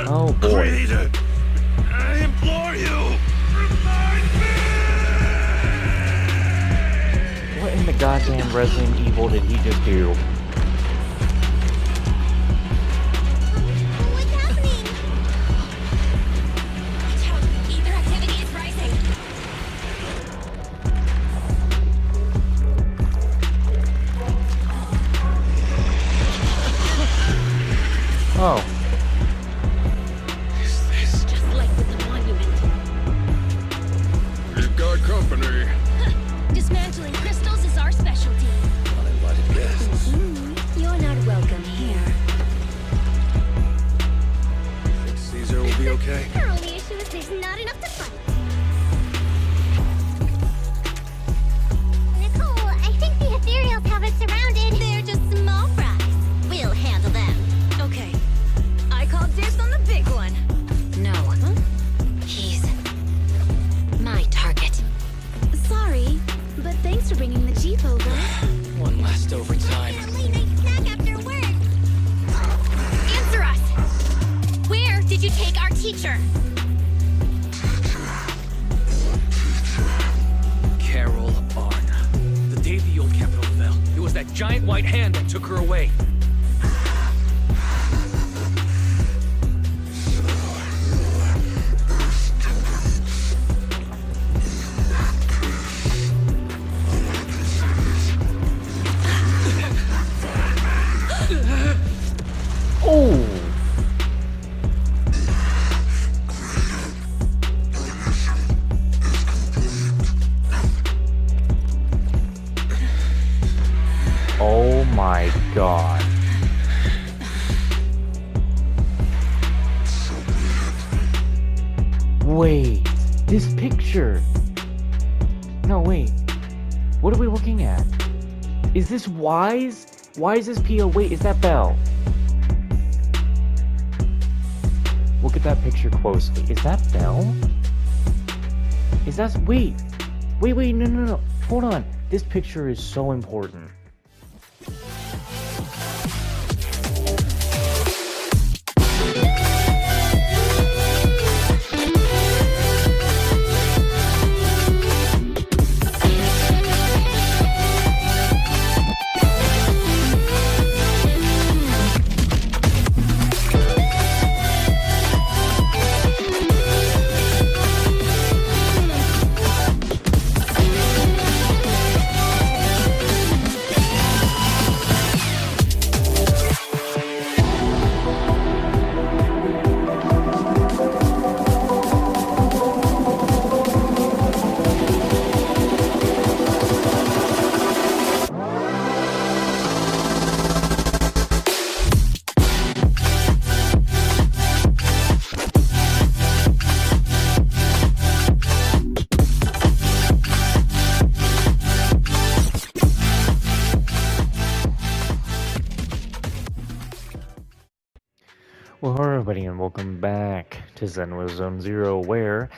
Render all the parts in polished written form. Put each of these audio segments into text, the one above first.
Oh boy. Creed, I implore you, remind me! What in the goddamn Resident Evil did he just do? What's happening? Watch out, ether activity is rising. Oh. Just like with the monument. We've got company. Dismantling crystals is our specialty. Uninvited guests. You're not welcome here. Think Caesar will be okay? Our only issue is there's not enough to fight. Nicole, I think the ethereals have us surrounded. They're just small fries. We'll handle them. Okay. I call dibs on the big one. No. He's my target. Sorry, but thanks for bringing the Jeep over. One last overtime. Late night snack after work. Answer us! Where did you take our teacher? Carol Arna. The day the old capital fell, it was that giant white hand that took her away. Oh! Oh my god. Wait, this picture. No, wait. What are we looking at? Is this Wise? Why is this P.O.? Wait, is that Belle? Look at that picture closely. Is that Belle? Is that... Wait, no. Hold on. This picture is so important. Well, hello everybody, and welcome back to ZENLESS Zone Zero, where,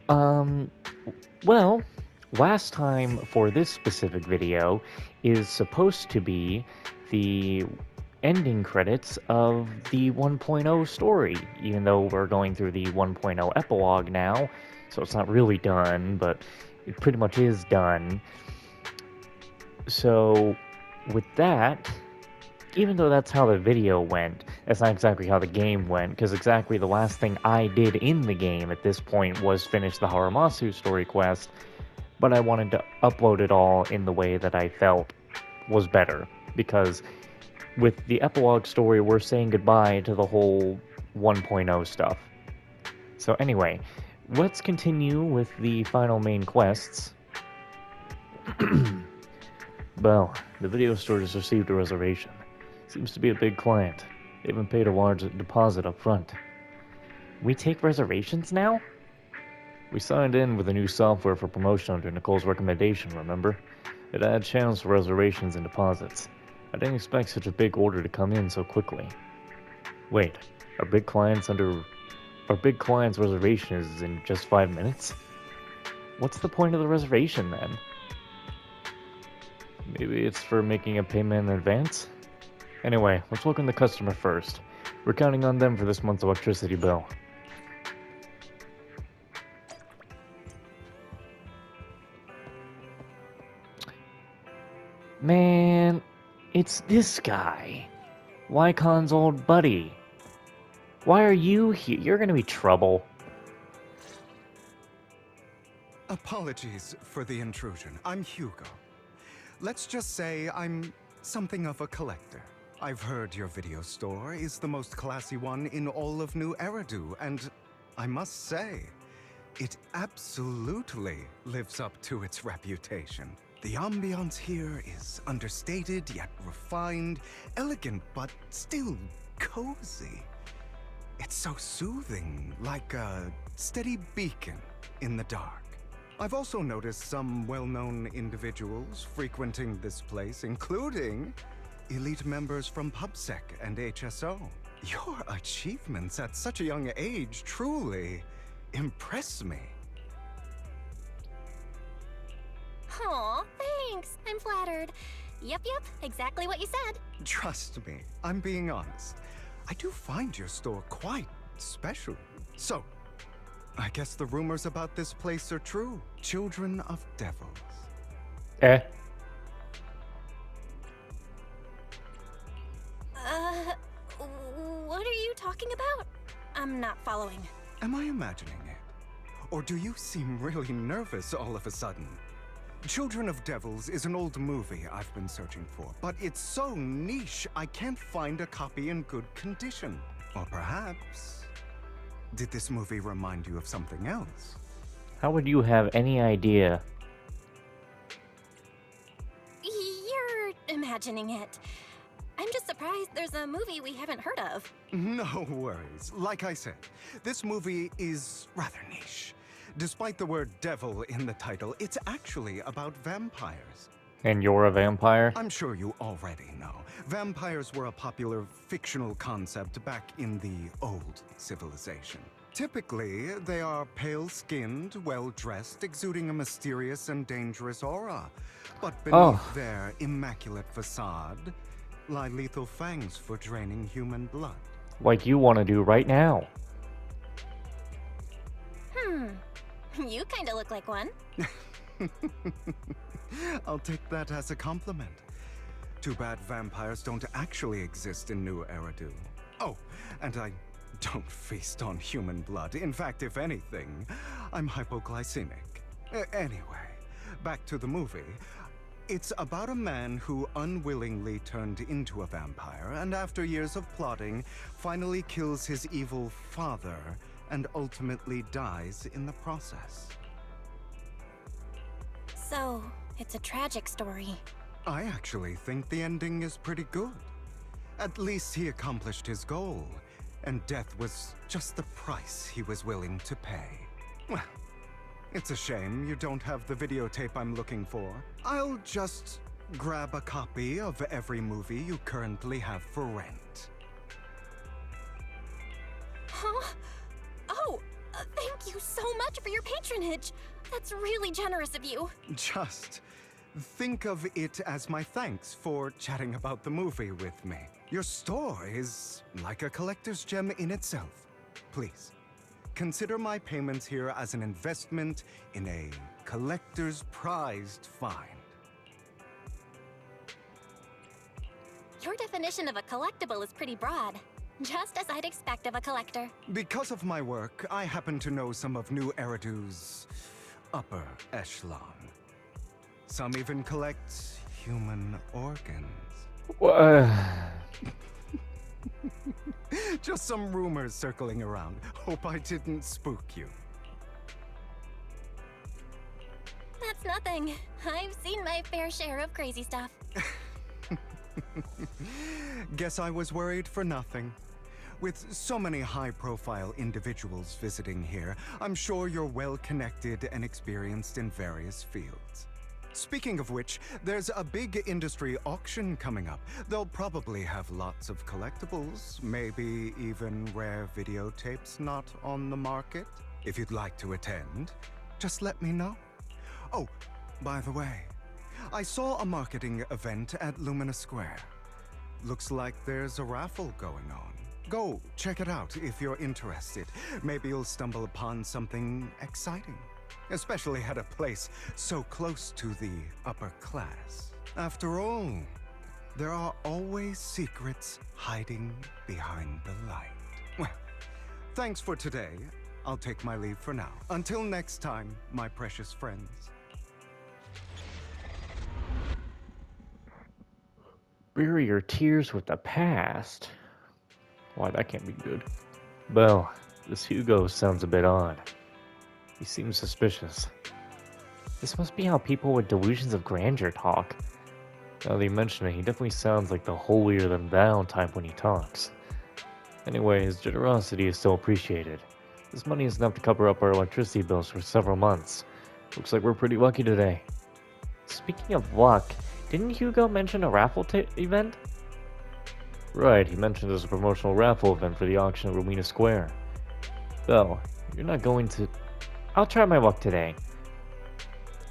well, last time for this specific video is supposed to be the ending credits of the 1.0 story, even though we're going through the 1.0 epilogue now, so it's not really done, but it pretty much is done. So, with that, even though that's how the video went, that's not exactly how the game went, because exactly the last thing I did in the game at this point was finish the Haramasu story quest, but I wanted to upload it all in the way that I felt was better, because with the epilogue story, we're saying goodbye to the whole 1.0 stuff. So anyway, let's continue with the final main quests. Well, the video store has received a reservation. Seems to be a big client. They even paid a large deposit up front. We take reservations now? We signed in with a new software for promotion under Nicole's recommendation, remember? It adds channels for reservations and deposits. I didn't expect such a big order to come in so quickly. Wait, our big client's reservation is in just 5 minutes? What's the point of the reservation then? Maybe it's for making a payment in advance? Anyway, let's welcome the customer first. We're counting on them for this month's electricity bill. Man, it's this guy. Lycon's old buddy. Why are you here? You're gonna be trouble. Apologies for the intrusion. I'm Hugo. Let's just say I'm something of a collector. I've heard your video store is the most classy one in all of New Eridu, and I must say, it absolutely lives up to its reputation. The ambiance here is understated yet refined, elegant but still cozy. It's so soothing, like a steady beacon in the dark. I've also noticed some well-known individuals frequenting this place, including elite members from PubSec and HSO. Your achievements at such a young age truly impress me. Aw, thanks. I'm flattered. Yep, exactly what you said. Trust me, I'm being honest. I do find your store quite special. So, I guess the rumors about this place are true. Children of devils. Eh? What are you talking about? I'm not following. Am I imagining it? Or do you seem really nervous all of a sudden? Children of Devils is an old movie I've been searching for, but it's so niche I can't find a copy in good condition. Or perhaps, did this movie remind you of something else? How would you have any idea? You're imagining it. I'm just surprised there's a movie we haven't heard of. No worries. Like I said, this movie is rather niche. Despite the word devil in the title, it's actually about vampires. And you're a vampire? I'm sure you already know. Vampires were a popular fictional concept back in the old civilization. Typically, they are pale-skinned, well-dressed, exuding a mysterious and dangerous aura. But beneath their immaculate facade lie lethal fangs for draining human blood. Like you want to do right now. You kinda look like one. I'll take that as a compliment. Too bad vampires don't actually exist in New Eridu. Oh, and I don't feast on human blood. In fact, if anything, I'm hypoglycemic. Anyway, back to the movie. It's about a man who unwillingly turned into a vampire, and after years of plotting, finally kills his evil father and ultimately dies in the process. So, it's a tragic story. I actually think the ending is pretty good. At least he accomplished his goal, and death was just the price he was willing to pay. Well, it's a shame you don't have the videotape I'm looking for. I'll just grab a copy of every movie you currently have for rent. Huh? Oh, thank you so much for your patronage. That's really generous of you. Just think of it as my thanks for chatting about the movie with me. Your store is like a collector's gem in itself. Please, consider my payments here as an investment in a collector's prized find. Your definition of a collectible is pretty broad. Just as I'd expect of a collector. Because of my work, I happen to know some of New Eridu's upper echelon. Some even collect human organs. Just some rumors circling around. Hope I didn't spook you. That's nothing. I've seen my fair share of crazy stuff. Guess I was worried for nothing. With so many high-profile individuals visiting here, I'm sure you're well-connected and experienced in various fields. Speaking of which, there's a big industry auction coming up. They'll probably have lots of collectibles, maybe even rare videotapes not on the market. If you'd like to attend, just let me know. Oh, by the way, I saw a marketing event at Lumina Square. Looks like there's a raffle going on. Go check it out if you're interested. Maybe you'll stumble upon something exciting, especially at a place so close to the upper class. After all, there are always secrets hiding behind the light. Well, thanks for today. I'll take my leave for now. Until next time, my precious friends. Bury your tears with the past. Why, that can't be good. Well, this Hugo sounds a bit odd. He seems suspicious. This must be how people with delusions of grandeur talk. Now that you mention it, he definitely sounds like the holier-than-thou type when he talks. Anyway, his generosity is still appreciated. This money is enough to cover up our electricity bills for several months. Looks like we're pretty lucky today. Speaking of luck, didn't Hugo mention a raffle event? Right, he mentioned there's a promotional raffle event for the auction at Romina Square. Well, you're not going to... I'll try my luck today.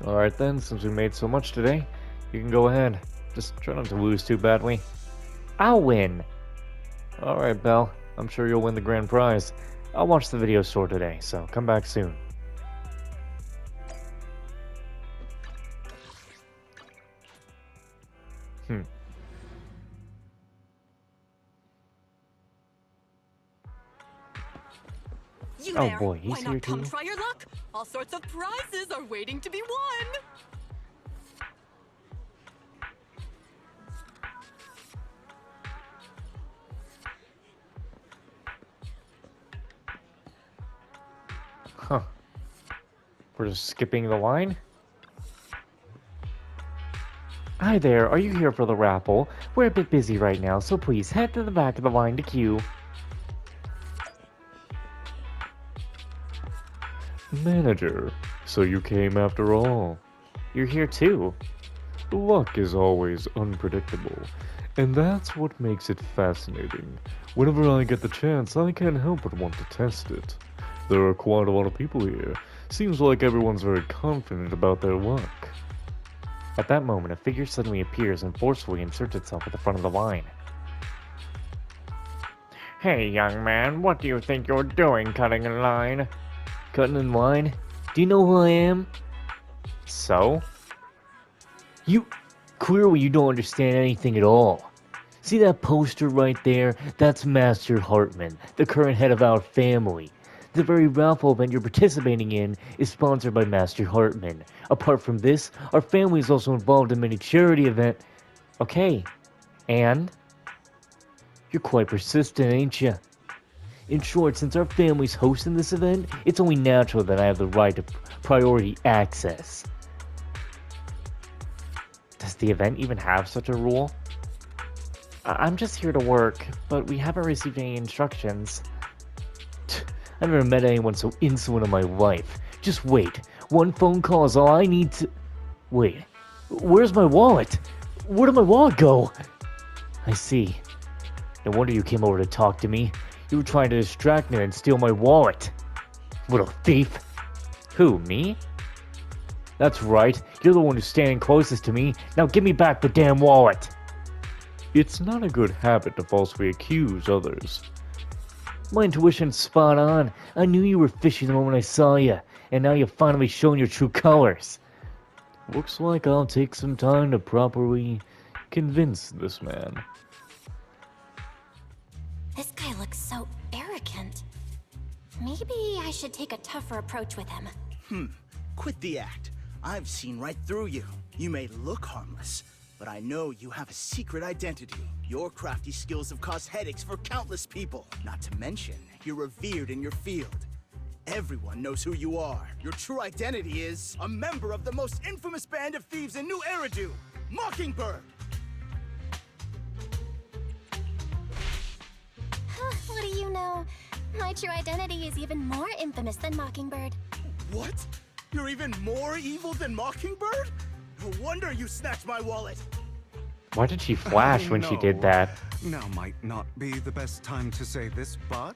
Alright then, since we made so much today, you can go ahead. Just try not to lose too badly. I'll win! Alright, Belle. I'm sure you'll win the grand prize. I'll watch the video store today, so come back soon. You Oh there. boy, he's Why here not come too? try your luck? All sorts of prizes are waiting to be won. Huh. We're just skipping the line? Hi there, are you here for the raffle? We're a bit busy right now, so please head to the back of the line to queue. Manager, so you came after all. You're here too. Luck is always unpredictable, and that's what makes it fascinating. Whenever I get the chance, I can't help but want to test it. There are quite a lot of people here. Seems like everyone's very confident about their luck. At that moment, a figure suddenly appears and forcefully inserts itself at the front of the line. Hey, young man, what do you think you're doing cutting in line? Cutting in line? Do you know who I am? So? Clearly you don't understand anything at all. See that poster right there? That's Master Hartman, the current head of our family. The very raffle event you're participating in is sponsored by Master Hartman. Apart from this, our family is also involved in many charity events. Okay, and? You're quite persistent, ain't ya? In short, since our family's hosting this event, it's only natural that I have the right to priority access. Does the event even have such a rule? I'm just here to work, but we haven't received any instructions. I've never met anyone so insolent in my life. Just wait. One phone call is all I need to... Wait. Where's my wallet? Where did my wallet go? I see. No wonder you came over to talk to me. You were trying to distract me and steal my wallet. Little thief. Who, me? That's right. You're the one who's standing closest to me. Now give me back the damn wallet. It's not a good habit to falsely accuse others. My intuition's spot on. I knew you were fishy the moment I saw you, and now you've finally shown your true colors. Looks like I'll take some time to properly convince this man. This guy looks so arrogant. Maybe I should take a tougher approach with him. Quit the act. I've seen right through you. You may look harmless, but I know you have a secret identity. Your crafty skills have caused headaches for countless people. Not to mention, you're revered in your field. Everyone knows who you are. Your true identity is a member of the most infamous band of thieves in New Eridu, Mockingbird. What do you know? My true identity is even more infamous than Mockingbird. What? You're even more evil than Mockingbird? No wonder you snatched my wallet. Why did she flash when she did that? Now might not be the best time to say this, but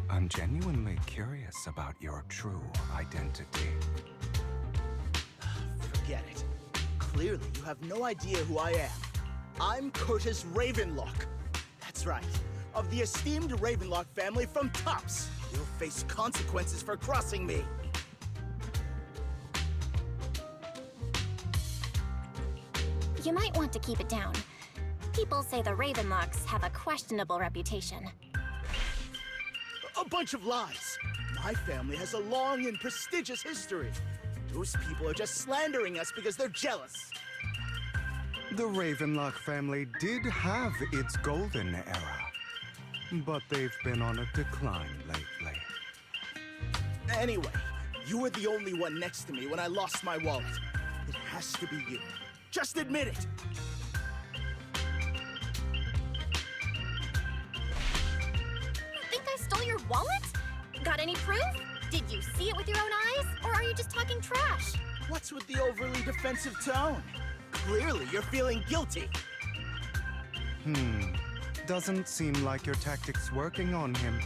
I'm genuinely curious about your true identity. Forget it. Clearly, you have no idea who I am. I'm Curtis Ravenlock. That's right. of the esteemed Ravenlock family from Tops. You'll face consequences for crossing me. You might want to keep it down. People say the Ravenlocks have a questionable reputation. A bunch of lies. My family has a long and prestigious history. Those people are just slandering us because they're jealous. The Ravenlock family did have its golden era, but they've been on a decline lately. Anyway, you were the only one next to me when I lost my wallet. It has to be you. Just admit it. You think I stole your wallet? Got any proof? Did you see it with your own eyes? Or are you just talking trash? What's with the overly defensive tone? Clearly, you're feeling guilty. Doesn't seem like your tactics working on him.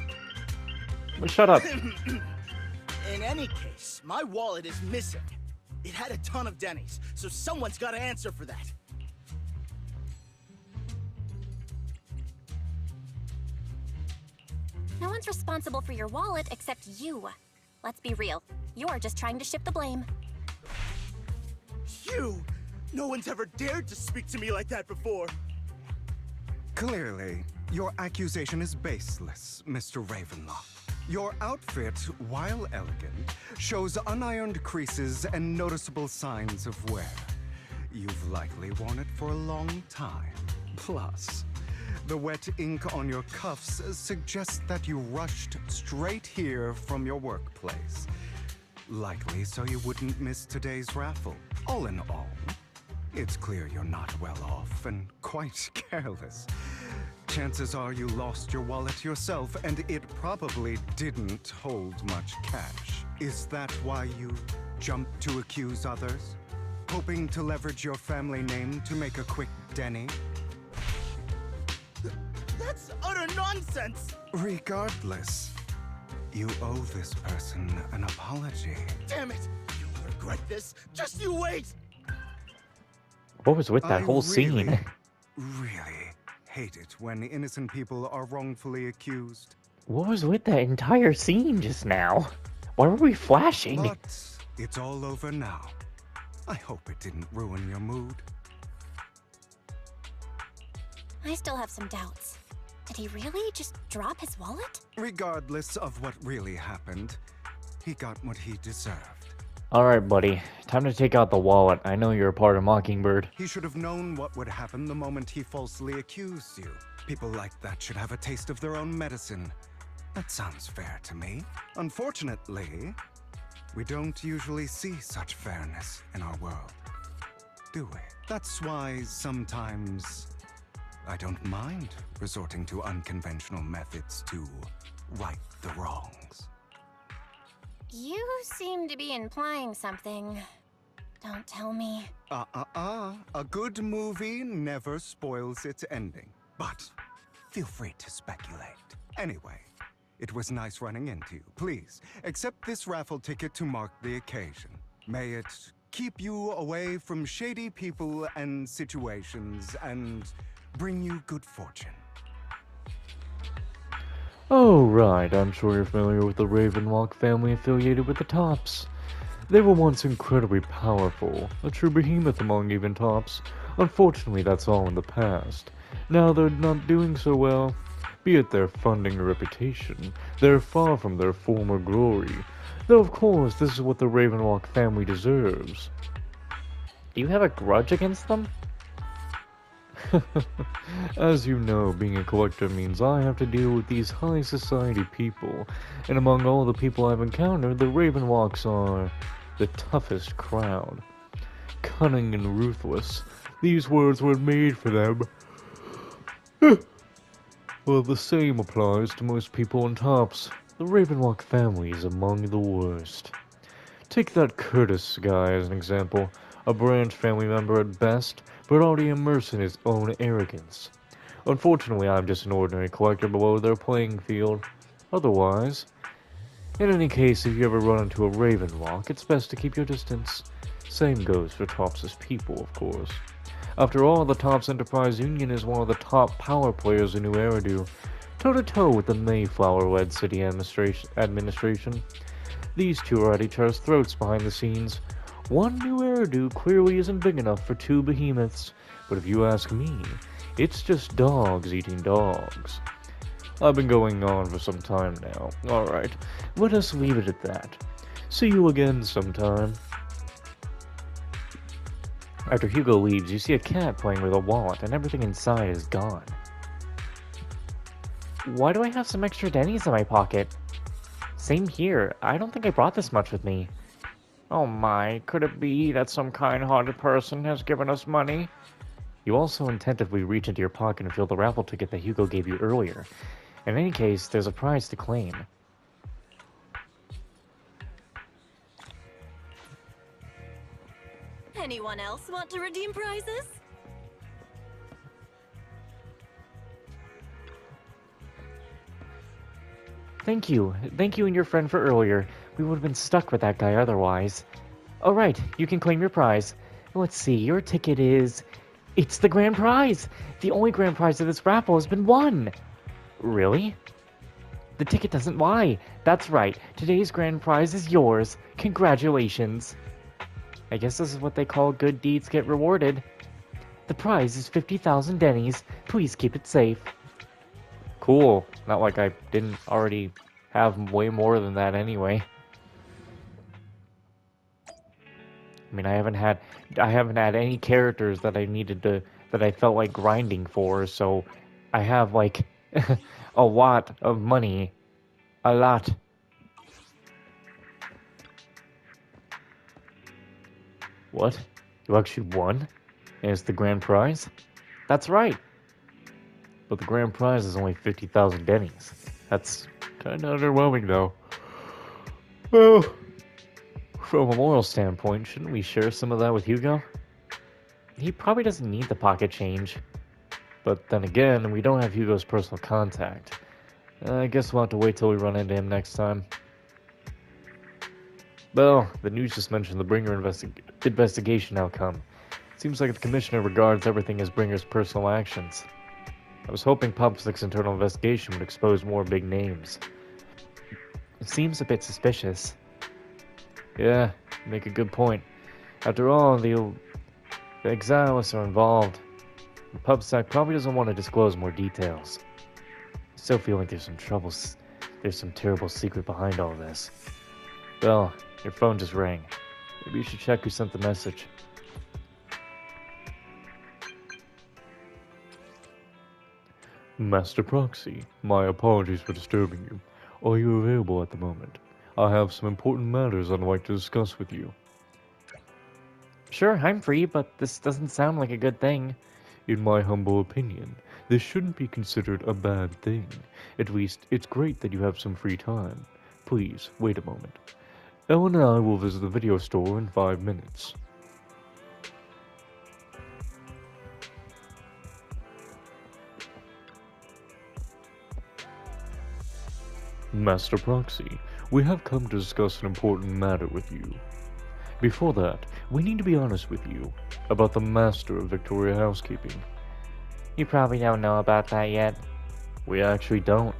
Well, shut up. In any case, my wallet is missing. It had a ton of Denny's, so someone's got to answer for that. No one's responsible for your wallet except you. Let's be real. You're just trying to shift the blame. You! No one's ever dared to speak to me like that before. Clearly, your accusation is baseless, Mr. Ravenlock. Your outfit, while elegant, shows unironed creases and noticeable signs of wear. You've likely worn it for a long time. Plus, the wet ink on your cuffs suggests that you rushed straight here from your workplace. Likely so you wouldn't miss today's raffle. All in all, it's clear you're not well off and quite careless. Chances are you lost your wallet yourself, and it probably didn't hold much cash. Is that why you jumped to accuse others? Hoping to leverage your family name to make a quick Denny? That's utter nonsense! Regardless, you owe this person an apology. Damn it! You'll regret this. Just you wait! What was with that whole scene? Really hate it when innocent people are wrongfully accused. What was with that entire scene just now? Why were we flashing? But it's all over now. I hope it didn't ruin your mood. I still have some doubts. Did he really just drop his wallet? Regardless of what really happened, he got what he deserved. Alright, buddy. Time to take out the wallet. I know you're a part of Mockingbird. He should have known what would happen the moment he falsely accused you. People like that should have a taste of their own medicine. That sounds fair to me. Unfortunately, we don't usually see such fairness in our world, do we? That's why sometimes I don't mind resorting to unconventional methods to right the wrongs. You seem to be implying something. Don't tell me. A good movie never spoils its ending. But feel free to speculate. Anyway, it was nice running into you. Please, accept this raffle ticket to mark the occasion. May it keep you away from shady people and situations and bring you good fortune. Oh, right, I'm sure you're familiar with the Ravenlock family affiliated with the Tops. They were once incredibly powerful, a true behemoth among even Tops. Unfortunately, that's all in the past. Now they're not doing so well. Be it their funding or reputation, they're far from their former glory. Though, of course, this is what the Ravenlock family deserves. Do you have a grudge against them? As you know, being a collector means I have to deal with these high society people, and among all the people I've encountered, the Ravenlocks are the toughest crowd. Cunning and ruthless, these words were made for them. Well, the same applies to most people on Tops. The Ravenlock family is among the worst. Take that Curtis guy as an example, a branch family member at best, but already immersed in his own arrogance. Unfortunately, I'm just an ordinary collector below their playing field. Otherwise, in any case, if you ever run into a Ravenlock, it's best to keep your distance. Same goes for Tops' people, of course. After all, the Tops Enterprise Union is one of the top power players in New Eridu. toe-to-toe with the Mayflower-led city administration. These two are at each other's throats behind the scenes. One new Eridu clearly isn't big enough for two behemoths, but if you ask me, it's just dogs eating dogs. I've been going on for some time now. Alright, let us leave it at that. See you again sometime. After Hugo leaves, you see a cat playing with a wallet, and everything inside is gone. Why do I have some extra dennies in my pocket? Same here. I don't think I brought this much with me. Oh my, could it be that some kind-hearted person has given us money? You also attentively reach into your pocket and feel the raffle ticket that Hugo gave you earlier. In any case, there's a prize to claim. Anyone else want to redeem prizes? Thank you. Thank you and your friend for earlier. We would have been stuck with that guy otherwise. Alright, you can claim your prize. Let's see, your ticket is... It's the grand prize! The only grand prize of this raffle has been won! Really? The ticket doesn't lie. That's right. Today's grand prize is yours. Congratulations. I guess this is what they call good deeds get rewarded. The prize is 50,000 dennies. Please keep it safe. Cool. Not like I didn't already have way more than that anyway. I mean, I haven't had any characters that I needed to, that I felt like grinding for, so I have like a lot of money. A lot. What? You actually won? And it's the grand prize? That's right. But the grand prize is only 50,000 dennies. That's kind of underwhelming, though. Well, from a moral standpoint, shouldn't we share some of that with Hugo? He probably doesn't need the pocket change. But then again, we don't have Hugo's personal contact. I guess we'll have to wait till we run into him next time. Well, the news just mentioned the Bringer investigation outcome. Seems like the Commissioner regards everything as Bringer's personal actions. I was hoping PubSec's internal investigation would expose more big names. It seems a bit suspicious. Yeah, you make a good point. After all, the Exiles are involved. PubSec probably doesn't want to disclose more details. I still feel like there's some terrible secret behind all this. Well, your phone just rang. Maybe you should check who sent the message. Master Proxy, my apologies for disturbing you. Are you available at the moment? I have some important matters I'd like to discuss with you. Sure, I'm free, but this doesn't sound like a good thing. In my humble opinion, this shouldn't be considered a bad thing. At least, it's great that you have some free time. Please, wait a moment. Ellen and I will visit the video store in 5 minutes. Master Proxy, we have come to discuss an important matter with you. Before that, we need to be honest with you about the Master of Victoria Housekeeping. You probably don't know about that yet. We actually don't.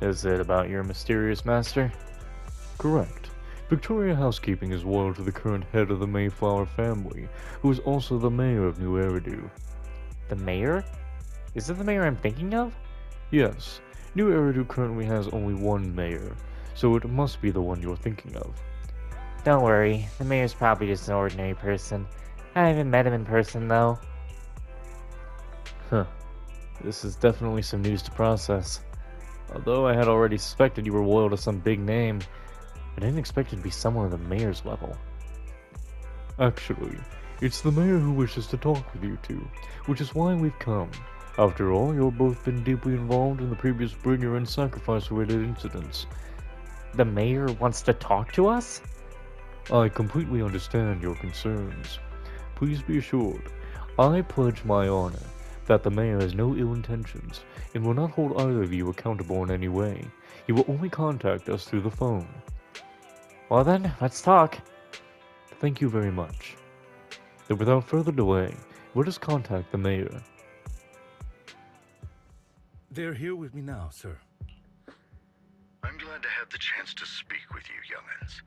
Is it about your mysterious master? Correct. Victoria Housekeeping is loyal to the current head of the Mayflower family, who is also the mayor of New Eridu. The mayor? Is it the mayor I'm thinking of? Yes. New Eridu currently has only one mayor, so it must be the one you're thinking of. Don't worry, the mayor's probably just an ordinary person. I haven't met him in person, though. Huh. This is definitely some news to process. Although I had already suspected you were loyal to some big name, I didn't expect it to be someone at the mayor's level. Actually, it's the mayor who wishes to talk with you two, which is why we've come. After all, you've both been deeply involved in the previous bringer and sacrifice-related incidents. The mayor wants to talk to us? I completely understand your concerns. Please be assured, I pledge my honor that the mayor has no ill intentions and will not hold either of you accountable in any way. He will only contact us through the phone. Well then, let's talk. Thank you very much. Then without further delay, let us contact the mayor. They're here with me now, sir. I'm glad to have the chance to speak with you, young'uns.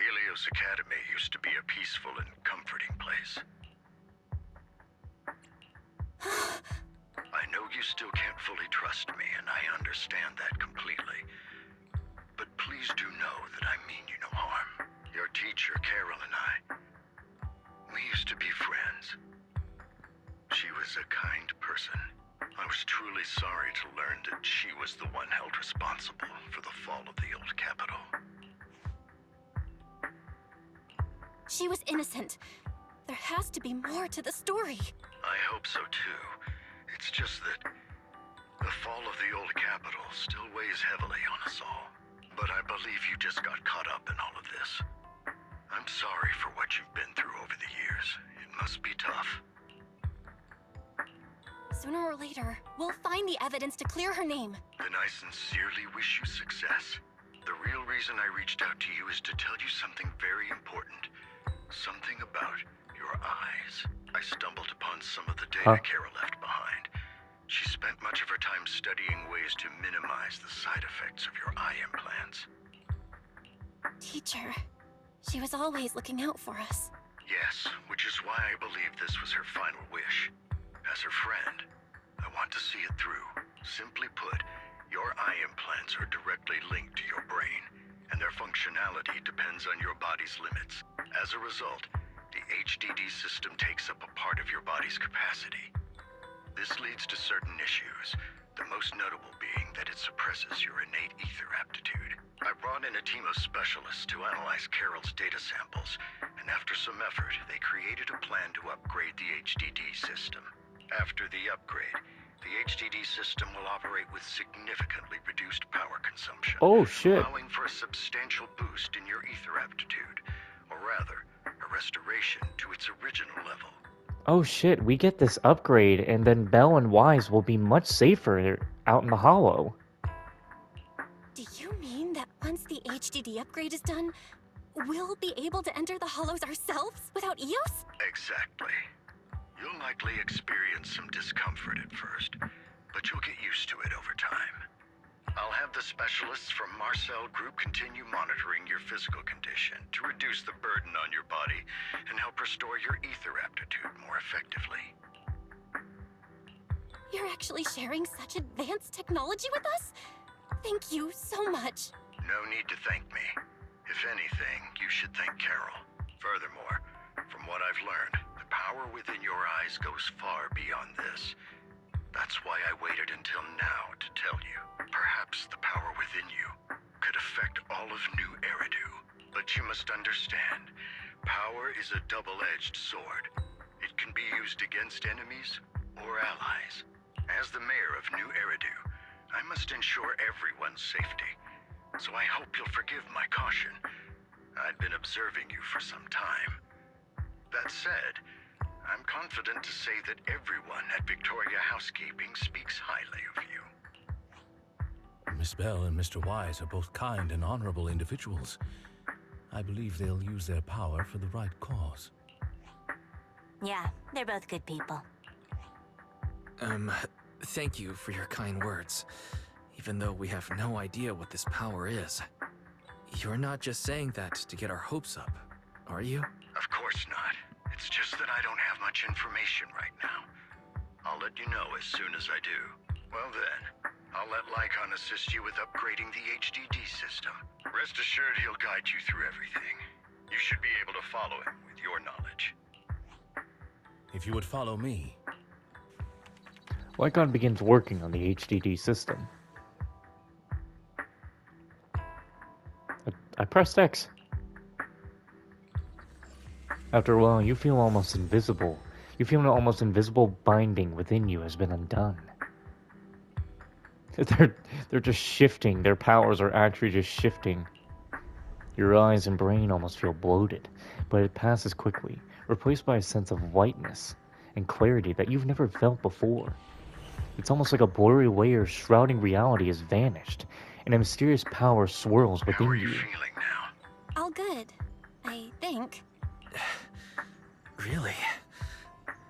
Helios Academy used to be a peaceful and comforting place. I know you still can't fully trust me, and I understand that completely. But please do know that I mean you no harm. Your teacher, Carol, and I, we used to be friends. She was a kind person. I was truly sorry to learn that she was the one held responsible for the fall of the old capital. She was innocent. There has to be more to the story. I hope so too. It's just that the fall of the old capital still weighs heavily on us all. But I believe you just got caught up in all of this. I'm sorry for what you've been through over the years. It must be tough. Sooner or later, we'll find the evidence to clear her name. Then I sincerely wish you success. The real reason I reached out to you is to tell you something very important. Something about your eyes. I stumbled upon some of the data Carol left behind. She spent much of her time studying ways to minimize the side effects of your eye implants. Teacher, she was always looking out for us. Yes, which is why I believe this was her final wish. As her friend, I want to see it through. Simply put, your eye implants are directly linked to your brain, and their functionality depends on your body's limits. As a result, the HDD system takes up a part of your body's capacity. This leads to certain issues, the most notable being that it suppresses your innate ether aptitude. I brought in a team of specialists to analyze Carol's data samples, and after some effort, they created a plan to upgrade the HDD system. After the upgrade, the HDD system will operate with significantly reduced power consumption. Oh, shit. Allowing for a substantial boost in your ether aptitude, or rather, a restoration to its original level. Oh shit, we get this upgrade, and then Belle and Wise will be much safer out in the hollow. Do you mean that once the HDD upgrade is done, we'll be able to enter the hollows ourselves without EOS? Exactly. You'll likely experience some discomfort at first, but you'll get used to it over time. I'll have the specialists from Marcel Group continue monitoring your physical condition to reduce the burden on your body and help restore your ether aptitude more effectively. You're actually sharing such advanced technology with us? Thank you so much. No need to thank me. If anything, you should thank Carol. Furthermore, from what I've learned, the power within your eyes goes far beyond this. That's why I waited until now to tell you. Perhaps the power within you could affect all of New Eridu. But you must understand, power is a double-edged sword. It can be used against enemies or allies. As the mayor of New Eridu, I must ensure everyone's safety. So I hope you'll forgive my caution. I'd been observing you for some time. That said, I'm confident to say that everyone at Victoria Housekeeping speaks highly of you. Miss Bell and Mr. Wise are both kind and honorable individuals. I believe they'll use their power for the right cause. Yeah, they're both good people. Thank you for your kind words. Even though we have no idea what this power is. You're not just saying that to get our hopes up, are you? Of course not. It's just that I don't have much information right now. I'll let you know as soon as I do. Well then, I'll let Lycon assist you with upgrading the HDD system. Rest assured he'll guide you through everything. You should be able to follow him with your knowledge. If you would follow me. Lycon begins working on the HDD system. I pressed X. After a while, you feel almost invisible. You feel an almost invisible binding within you has been undone. They're just shifting. Their powers are actually just shifting. Your eyes and brain almost feel bloated, but it passes quickly, replaced by a sense of lightness and clarity that you've never felt before. It's almost like a blurry layer shrouding reality has vanished, and a mysterious power swirls within How are you you. feeling now? All good, I think. Really?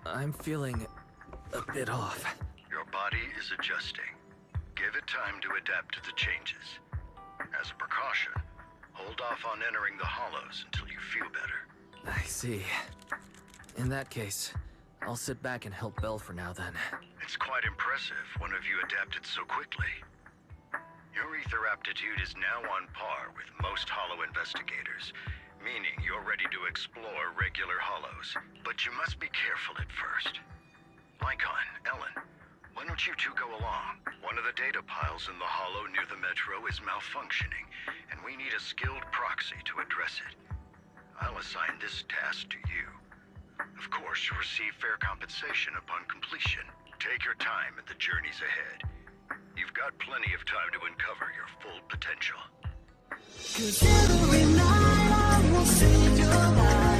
I'm feeling a bit off. Your body is adjusting. Give it time to adapt to the changes. As a precaution, hold off on entering the hollows until you feel better. I see. In that case, I'll sit back and help Belle for now then. It's quite impressive one of you adapted so quickly. Your ether aptitude is now on par with most hollow investigators, meaning you're ready to explore regular hollows. But you must be careful at first. Lycon, Ellen, why don't you two go along? One of the data piles in the hollow near the metro is malfunctioning, and we need a skilled proxy to address it. I'll assign this task to you. Of course, you'll receive fair compensation upon completion. Take your time at the journeys ahead. You've got plenty of time to uncover your full potential. 'Cause every night I will save your life.